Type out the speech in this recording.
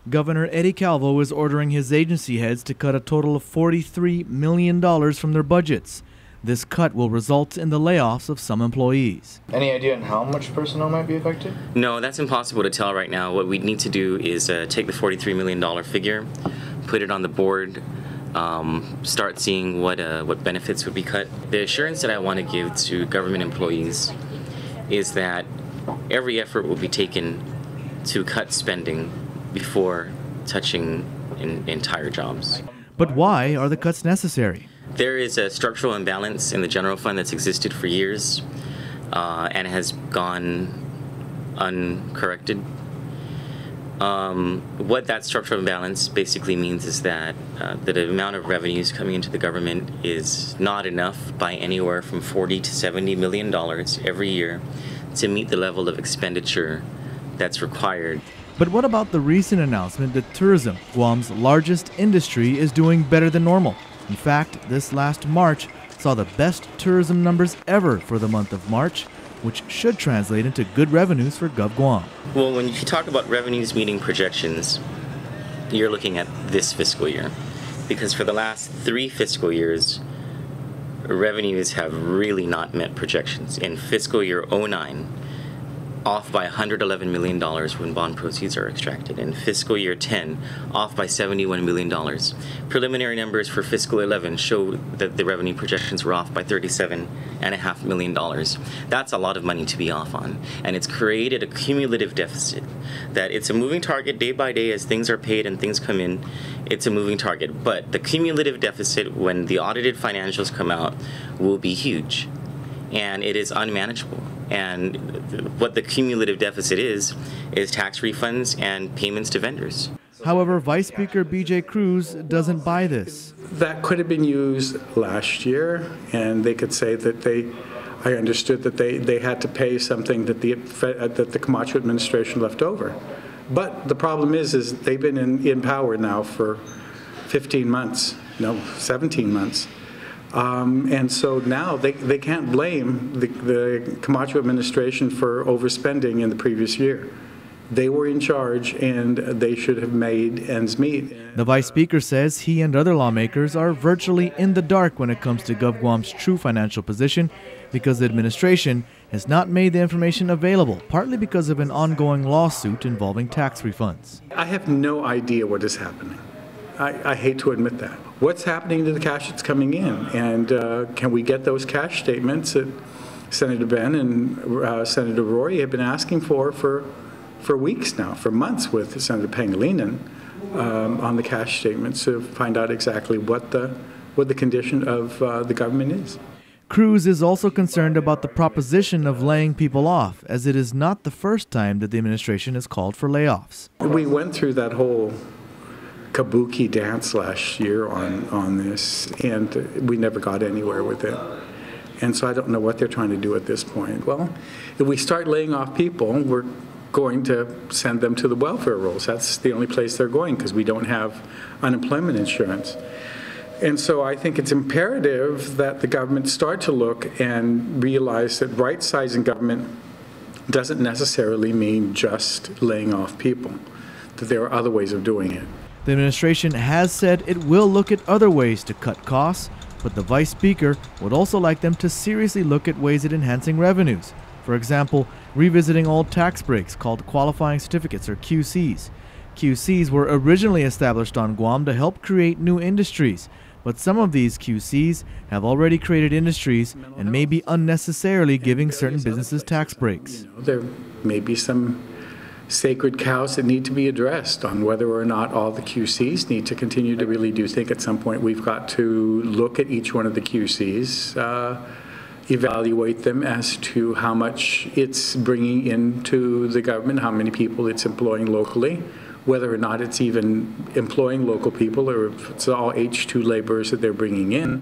Governor Eddie Calvo is ordering his agency heads to cut a total of $43 million from their budgets. This cut will result in the layoffs of some employees. Any idea on how much personnel might be affected? No, that's impossible to tell right now. What we need to do is take the $43 million figure, put it on the board, start seeing what benefits would be cut. The assurance that I want to give to government employees is that every effort will be taken to cut spending before touching entire jobs. But why are the cuts necessary? There is a structural imbalance in the general fund that's existed for years and has gone uncorrected. What that structural imbalance basically means is that the amount of revenues coming into the government is not enough by anywhere from $40 to $70 million every year to meet the level of expenditure that's required. But what about the recent announcement that tourism, Guam's largest industry, is doing better than normal? In fact, this last March saw the best tourism numbers ever for the month of March, which should translate into good revenues for GovGuam. Well, when you talk about revenues meeting projections, you're looking at this fiscal year. Because for the last 3 fiscal years, revenues have really not met projections. In fiscal year 09, off by $111 million when bond proceeds are extracted. In fiscal year 10, off by $71 million. Preliminary numbers for fiscal 11 show that the revenue projections were off by $37.5 million. That's a lot of money to be off on. And it's created a cumulative deficit that it's a moving target day by day as things are paid and things come in. It's a moving target. But the cumulative deficit when the audited financials come out will be huge. And it is unmanageable. And what the cumulative deficit is tax refunds and payments to vendors. However, Vice Speaker B.J. Cruz doesn't buy this. That could have been used last year, and they could say that I understood that they had to pay something that the Camacho administration left over. But the problem is they've been in power now for 15 months, no, 17 months. And so now they can't blame the Camacho administration for overspending in the previous year. They were in charge and they should have made ends meet. The Vice Speaker says he and other lawmakers are virtually in the dark when it comes to GovGuam's true financial position because the administration has not made the information available, partly because of an ongoing lawsuit involving tax refunds. I have no idea what is happening. I hate to admit that. What's happening to the cash that's coming in? And can we get those cash statements that Senator Ben and Senator Rory have been asking for weeks now, for months with Senator Pangilinan on the cash statements to find out exactly what the condition of the government is. Cruz is also concerned about the proposition of laying people off, as it is not the first time that the administration has called for layoffs. We went through that whole kabuki dance last year on this, and we never got anywhere with it. And so I don't know what they're trying to do at this point. Well, if we start laying off people, we're going to send them to the welfare rolls. That's the only place they're going because we don't have unemployment insurance. And so I think it's imperative that the government start to look and realize that right-sizing government doesn't necessarily mean just laying off people, that there are other ways of doing it. The administration has said it will look at other ways to cut costs, but the Vice Speaker would also like them to seriously look at ways at enhancing revenues. For example, revisiting old tax breaks called qualifying certificates or QCs. QCs were originally established on Guam to help create new industries, but some of these QCs have already created industries and may be unnecessarily giving certain businesses tax breaks. There may be some sacred cows that need to be addressed on whether or not all the QCs need to continue to really do think at some point we've got to look at each one of the QCs, evaluate them as to how much it's bringing into the government, how many people it's employing locally, whether or not it's even employing local people or if it's all H2 laborers that they're bringing in.